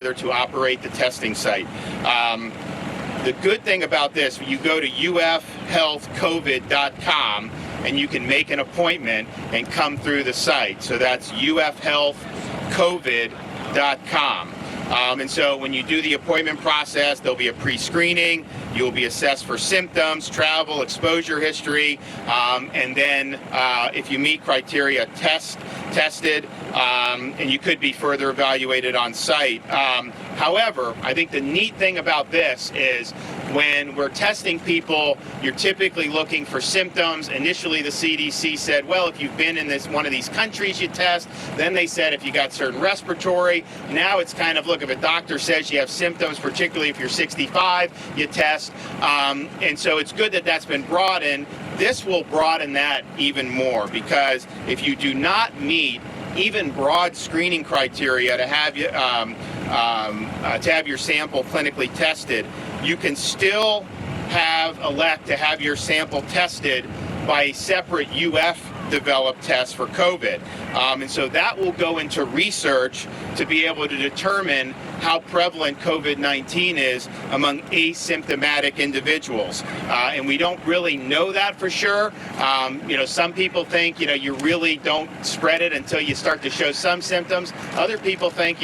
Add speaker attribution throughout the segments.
Speaker 1: to operate the testing site. The good thing about this, you go to ufhealthcovid.com and you can make an appointment and come through the site. So that's ufhealthcovid.com. And so when you do the appointment process, there'll be a pre-screening, you'll be assessed for symptoms, travel, exposure history, and then if you meet criteria, tested, and you could be further evaluated on site. However, I think the neat thing about this is when we're testing people, you're typically looking for symptoms. Initially, the CDC said, well, if you've been in one of these countries, you test. Then they said if you got certain respiratory. Now it's kind of, look, if a doctor says you have symptoms, particularly if you're 65, you test. And so it's good that that's been broadened. This will broaden that even more, because if you do not meet even broad screening criteria to have your sample clinically tested, you can still elect to have your sample tested by a separate UF-developed test for COVID. And so that will go into research to be able to determine how prevalent COVID-19 is among asymptomatic individuals. And we don't really know that for sure. Some people think, you really don't spread it until you start to show some symptoms. Other people think,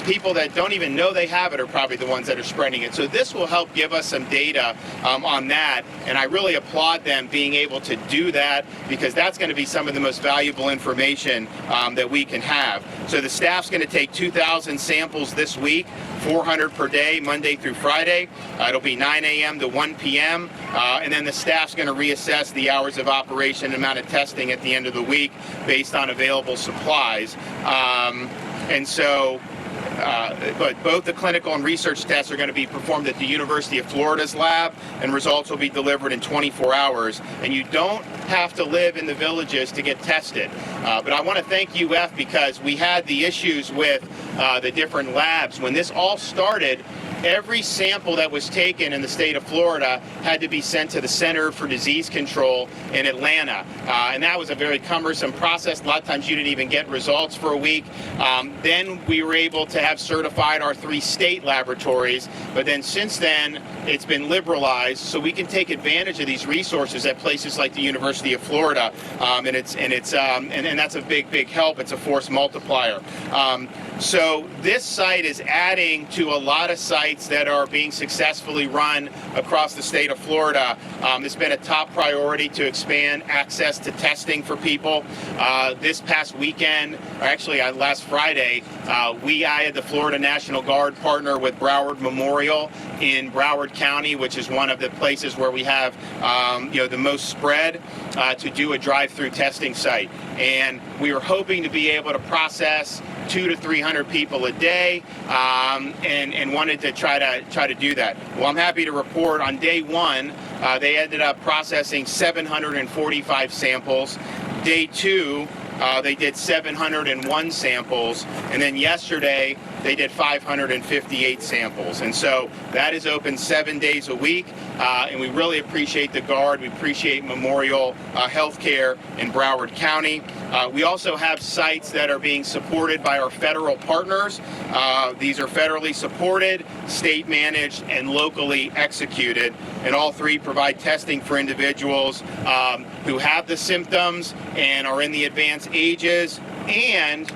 Speaker 1: people that don't even know they have it are probably the ones that are spreading it. So this will help give us some data on that. And I really applaud them being able to do that, because that's going to be some of the most valuable information that we can have. So the staff's going to take 2,000 samples this week, 400 per day, Monday through Friday. It'll be 9 a.m. to 1 p.m. And then the staff's going to reassess the hours of operation and amount of testing at the end of the week based on available supplies. But both the clinical and research tests are going to be performed at the University of Florida's lab, and results will be delivered in 24 hours. And you don't have to live in the villages to get tested. But I want to thank UF, because we had the issues with the different labs. When this all started, every sample that was taken in the state of Florida had to be sent to the Center for Disease Control in Atlanta. And that was a very cumbersome process. A lot of times you didn't even get results for a week. Then we were able to have certified our 3 state laboratories. But then since then, it's been liberalized, so we can take advantage of these resources at places like the University of Florida. And that's a big help. It's a force multiplier. So this site is adding to a lot of sites that are being successfully run across the state of Florida. It's been a top priority to expand access to testing for people. This past weekend, or actually last Friday, I had the Florida National Guard partner with Broward Memorial in Broward County, which is one of the places where we have the most spread, to do a drive-through testing site. And we were hoping to be able to process 200 to 300 people a day, and wanted to try to do that. Well, I'm happy to report on day one, they ended up processing 745 samples. Day 2, they did 701 samples, and then yesterday they did 558 samples. And so that is open 7 days a week, and we really appreciate the Guard. We appreciate Memorial Healthcare in Broward County. We also have sites that are being supported by our federal partners. These are federally supported, state managed, and locally executed, and all 3 provide testing for individuals who have the symptoms and are in the advanced ages, and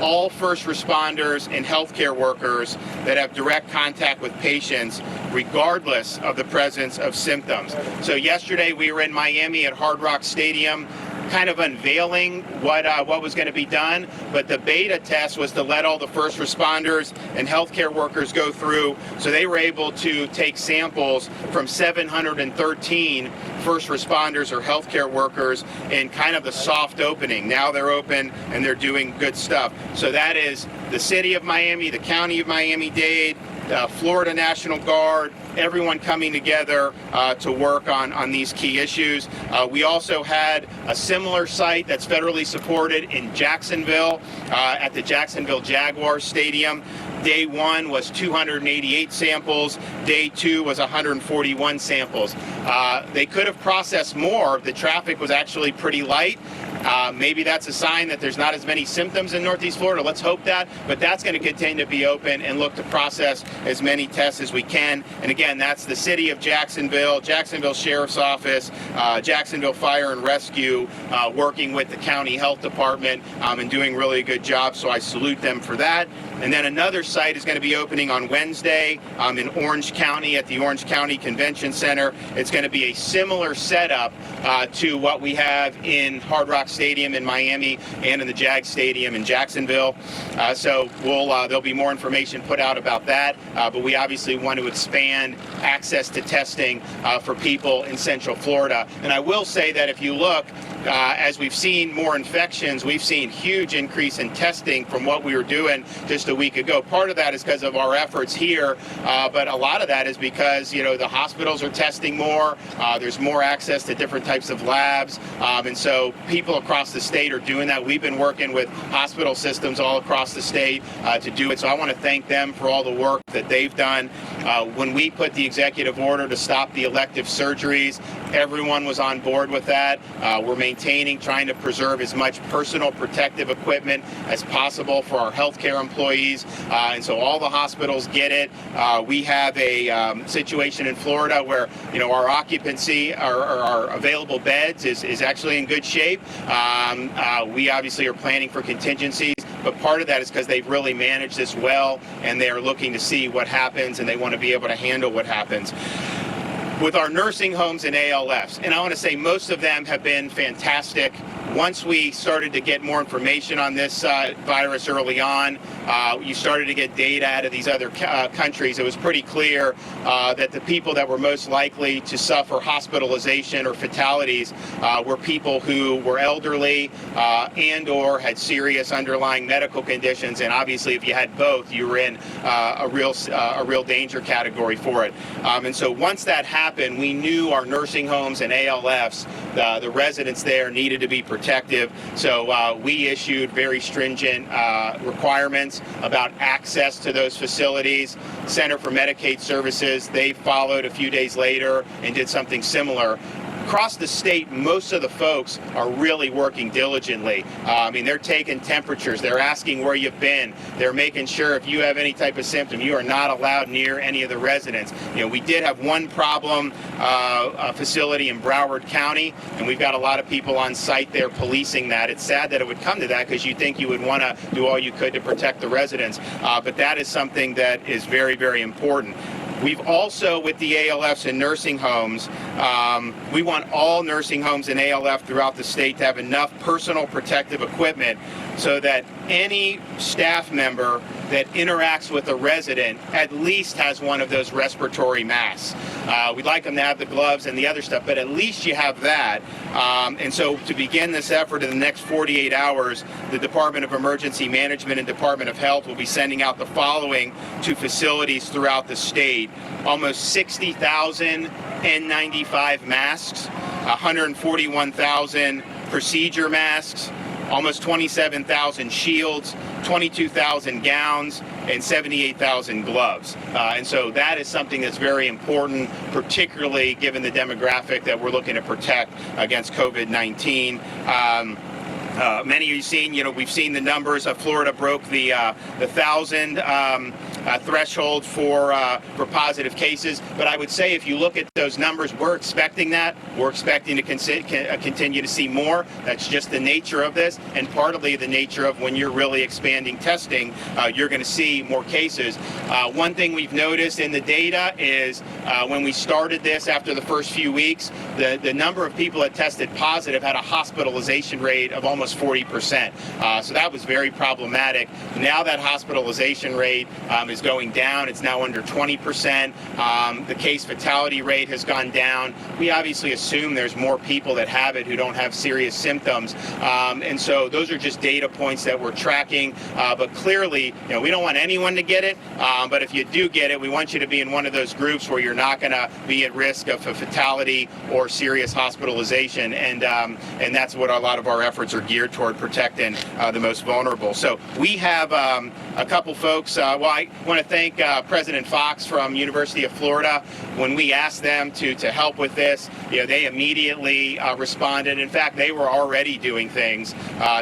Speaker 1: all first responders and healthcare workers that have direct contact with patients, regardless of the presence of symptoms. So yesterday we were in Miami at Hard Rock Stadium, kind of unveiling what was going to be done, but the beta test was to let all the first responders and healthcare workers go through, so they were able to take samples from 713 first responders or healthcare workers in kind of the soft opening. Now they're open and they're doing good stuff. So that is the city of Miami, the county of Miami-Dade, Florida National Guard, everyone coming together to work on these key issues. We also had a similar site that's federally supported in Jacksonville, at the Jacksonville Jaguars Stadium. Day 1 was 288 samples. Day 2 was 141 samples. They could have processed more. The traffic was actually pretty light. Maybe that's a sign that there's not as many symptoms in Northeast Florida. Let's hope that. But that's going to continue to be open and look to process as many tests as we can. And again, that's the city of Jacksonville, Jacksonville Sheriff's Office, Jacksonville Fire and Rescue, working with the county health department and doing really a good job. So I salute them for that. And then another site is going to be opening on Wednesday in Orange County at the Orange County Convention Center. It's going to be a similar setup to what we have in Hard Rock Stadium in Miami and in the Jag Stadium in Jacksonville. So there'll be more information put out about that. But we obviously want to expand access to testing for people in Central Florida. And I will say that if you look, as we've seen more infections, we've seen huge increase in testing from what we were doing just a week ago. Part of that is because of our efforts here, but a lot of that is because, the hospitals are testing more. There's more access to different types of labs, and so people across the state are doing that. We've been working with hospital systems all across the state to do it, so I want to thank them for all the work that they've done. When we put the executive order to stop the elective surgeries, everyone was on board with that. We're trying to preserve as much personal protective equipment as possible for our healthcare employees, and so all the hospitals get it. We have a situation in Florida where our occupancy, our available beds is actually in good shape. We obviously are planning for contingencies, but part of that is because they've really managed this well, and they are looking to see what happens, and they want to be able to handle what happens. With our nursing homes and ALFs, and I want to say most of them have been fantastic. Once we started to get more information on this virus early on, you started to get data out of these other countries. It was pretty clear that the people that were most likely to suffer hospitalization or fatalities were people who were elderly and or had serious underlying medical conditions. And obviously, if you had both, you were in a real danger category for it. And so once that happened, we knew our nursing homes and ALFs, the residents there needed to be protective. So we issued very stringent requirements about access to those facilities. Center for Medicaid Services, they followed a few days later and did something similar. Across the state, most of the folks are really working diligently. They're taking temperatures. They're asking where you've been. They're making sure if you have any type of symptom, you are not allowed near any of the residents. We did have one problem facility in Broward County, and we've got a lot of people on site there policing that. It's sad that it would come to that because you think you would want to do all you could to protect the residents, but that is something that is very, very important. We've also, with the ALFs and nursing homes, we want all nursing homes and ALF throughout the state to have enough personal protective equipment so that any staff member that interacts with a resident at least has one of those respiratory masks. We'd like them to have the gloves and the other stuff, but at least you have that. And so to begin this effort in the next 48 hours, the Department of Emergency Management and Department of Health will be sending out the following to facilities throughout the state. Almost 60,000 N95 masks, 141,000 procedure masks, almost 27,000 shields, 22,000 gowns, and 78,000 gloves. And so that is something that's very important, particularly given the demographic that we're looking to protect against COVID-19. Many of you seen, we've seen the numbers. Florida broke the 1,000 threshold for positive cases. But I would say if you look at those numbers, we're expecting that. We're expecting to continue to see more. That's just the nature of this, and partly the nature of when you're really expanding testing, you're going to see more cases. One thing we've noticed in the data is when we started this after the first few weeks, the number of people that tested positive had a hospitalization rate of almost 40%. So that was very problematic. Now that hospitalization rate is going down. It's now under 20%. The case fatality rate has gone down. We obviously assume there's more people that have it who don't have serious symptoms. And so those are just data points that we're tracking. But clearly, we don't want anyone to get it. But if you do get it, we want you to be in one of those groups where you're not going to be at risk of a fatality or serious hospitalization. And that's what a lot of our efforts are geared toward, protecting the most vulnerable. So we have a couple folks, want to thank President Fox from University of Florida. When we asked them to help with this, they immediately responded. In fact, they were already doing things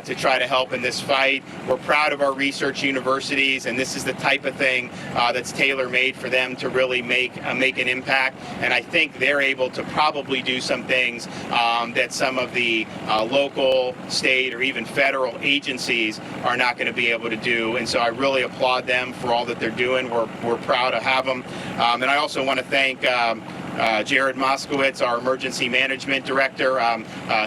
Speaker 1: to try to help in this fight. We're proud of our research universities, and this is the type of thing that's tailor-made for them to really make an impact. And I think they're able to probably do some things that some of the local, state, or even federal agencies are not going to be able to do. And so I really applaud them for all that they're doing. We're proud to have them. And I also want to thank Jared Moskowitz, our emergency management director.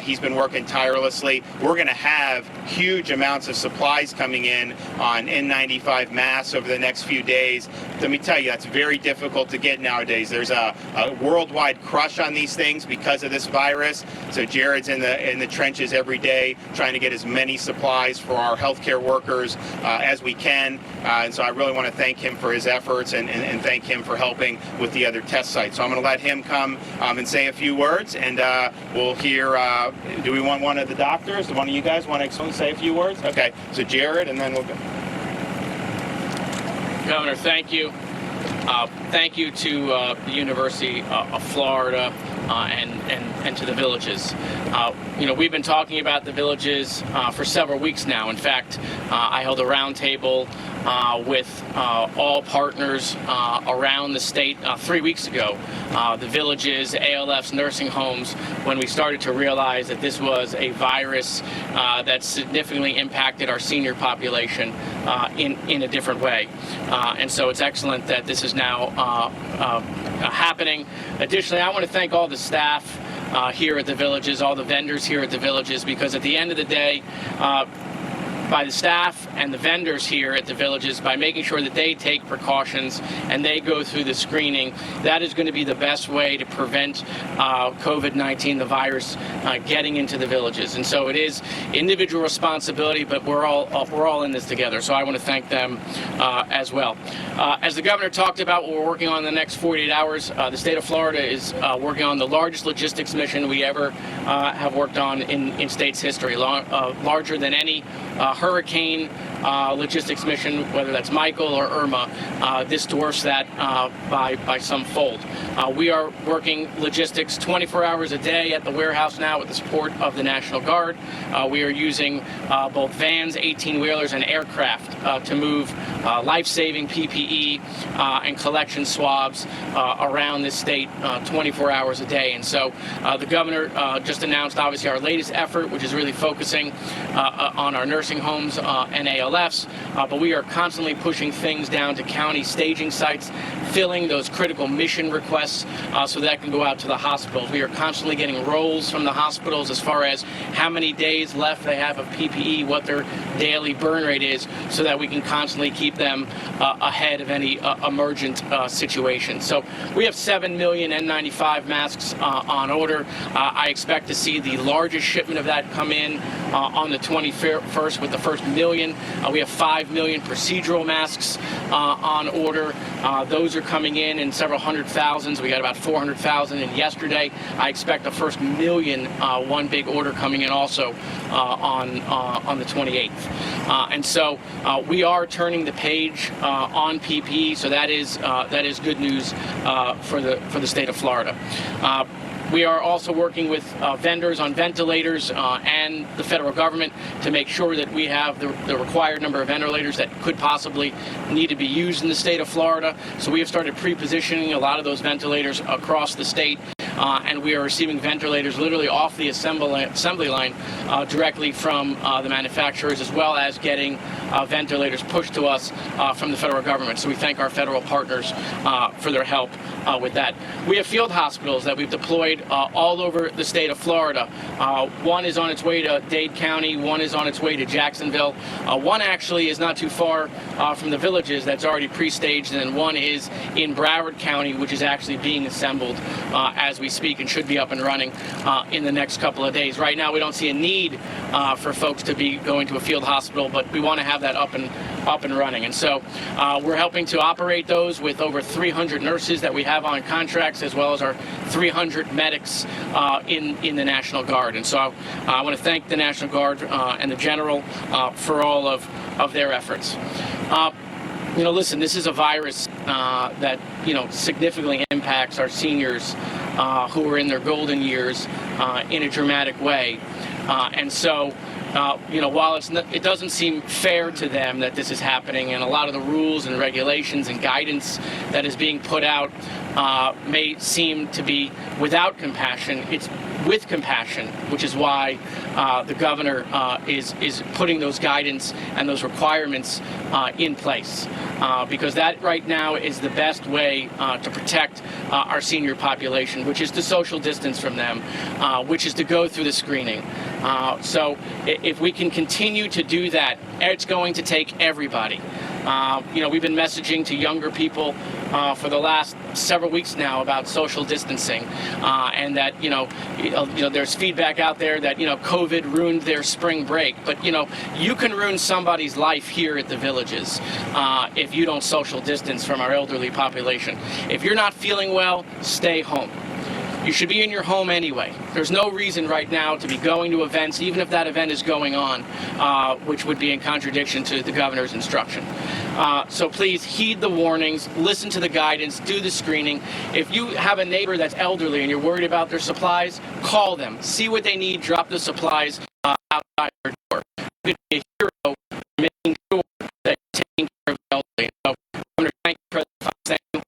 Speaker 1: He's been working tirelessly. We're going to have huge amounts of supplies coming in on N95 masks over the next few days. Let me tell you, that's very difficult to get nowadays. There's a worldwide crush on these things because of this virus. So Jared's in the trenches every day trying to get as many supplies for our healthcare workers as we can. And so I really want to thank him for his efforts and thank him for helping with the other test sites. So I'm going to let him come and say a few words, and we'll hear, do we want one of the doctors? Do one of you guys want to say a few words? Okay, so Jared, and then we'll go.
Speaker 2: Governor, thank you. Thank you to the University of Florida and to the Villages. We've been talking about the Villages for several weeks now. In fact, I held a roundtable with all partners around the state 3 weeks ago. The Villages, ALFs, nursing homes, when we started to realize that this was a virus that significantly impacted our senior population in a different way. And so it's excellent that this is now happening. Additionally, I want to thank all the staff here at the Villages, all the vendors here at the Villages, because at the end of the day, by the staff and the vendors here at the Villages, by making sure that they take precautions and they go through the screening, that is going to be the best way to prevent COVID-19, the virus, getting into the Villages. And so it is individual responsibility, but we're all in this together. So I want to thank them as well. As the governor talked about, what we're working on in the next 48 hours, the state of Florida is working on the largest logistics mission we ever have worked on in state's history, larger than any hurricane logistics mission, whether that's Michael or Irma. This dwarfs that by some fold. We are working logistics 24 hours a day at the warehouse now with the support of the National Guard. We are using both vans, 18-wheelers, and aircraft to move life-saving PPE and collection swabs around this state 24 hours a day. And so the governor just announced, obviously, our latest effort, which is really focusing on our nursing homes and ALFs, but we are constantly pushing things down to county staging sites, filling those critical mission requests so that can go out to the hospitals. We are constantly getting rolls from the hospitals as far as how many days left they have of PPE, what their daily burn rate is, so that we can constantly keep them ahead of any emergent situation. So we have 7 million N95 masks on order. I expect to see the largest shipment of that come in on the 21st with the first million. We have 5 million procedural masks on order. Those are coming in several hundred thousands. We got about 400,000 in yesterday. I expect the first million, one big order coming in also on the 28th. And so we are turning the page on PPE. So that is good news for the state of Florida. We are also working with vendors on ventilators and the federal government to make sure that we have the required number of ventilators that could possibly need to be used in the state of Florida. So we have started pre-positioning a lot of those ventilators across the state. And we are receiving ventilators literally off the assembly line directly from the manufacturers, as well as getting ventilators pushed to us from the federal government. So we thank our federal partners for their help with that. We have field hospitals that we've deployed all over the state of Florida. One is on its way to Dade County, one is on its way to Jacksonville. One actually is not too far from the Villages, that's already pre-staged, and then one is in Broward County, which is actually being assembled as we speak and should be up and running in the next couple of days. Right now we don't see a need for folks to be going to a field hospital, but we want to have that up and running. And so we're helping to operate those with over 300 nurses that we have on contracts, as well as our 300 medics in the National Guard. And so I want to thank the National Guard and the General for all of their efforts. Listen, this is a virus that, significantly impacts our seniors who are in their golden years in a dramatic way. And so, while it doesn't seem fair to them that this is happening, and a lot of the rules and regulations and guidance that is being put out may seem to be without compassion, it's with compassion, which is why the governor is putting those guidance and those requirements in place, because that right now is the best way to protect our senior population, which is to social distance from them, which is to go through the screening. So if we can continue to do that, it's going to take everybody. We've been messaging to younger people for the last several weeks now about social distancing, and that there's feedback out there that COVID ruined their spring break, but you can ruin somebody's life here at the Villages if you don't social distance from our elderly population. If you're not feeling well, stay home. You should be in your home anyway. There's no reason right now to be going to events, even if that event is going on, which would be in contradiction to the governor's instruction. So please heed the warnings, listen to the guidance, do the screening. If you have a neighbor that's elderly and you're worried about their supplies, call them. See what they need, drop the supplies outside their door. You could be a hero making sure that you're taking care of the elderly. So, Governor, thank you, President Fox. Thank you.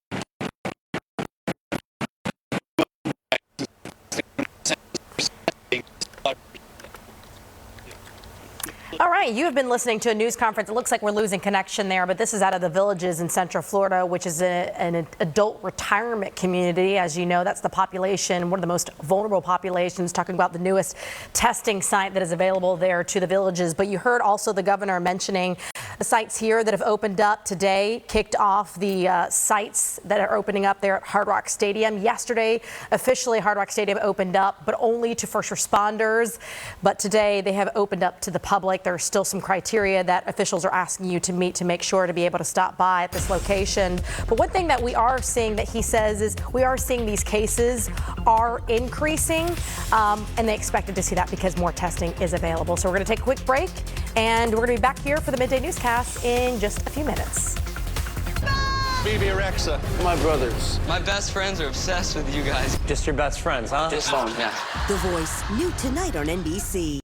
Speaker 3: All right, you have been listening to a news conference. It looks like we're losing connection there, but this is out of the Villages in Central Florida, which is an adult retirement community. As you know, that's the population, one of the most vulnerable populations, talking about the newest testing site that is available there to the Villages. But you heard also the governor mentioning the sites here that have opened up today, kicked off the sites that are opening up there at Hard Rock Stadium. Yesterday, officially Hard Rock Stadium opened up, but only to first responders. But today they have opened up to the public. There are still some criteria that officials are asking you to meet to make sure to be able to stop by at this location. But one thing that we are seeing that he says is we are seeing these cases are increasing, and they expected to see that because more testing is available. So we're going to take a quick break, and we're going to be back here for the Midday Newscast in just a few minutes.
Speaker 4: BB Rexa. My brothers.
Speaker 5: My best friends are obsessed with you guys.
Speaker 4: Just your best friends, huh?
Speaker 5: Just phone, yeah.
Speaker 6: The Voice, new tonight on NBC.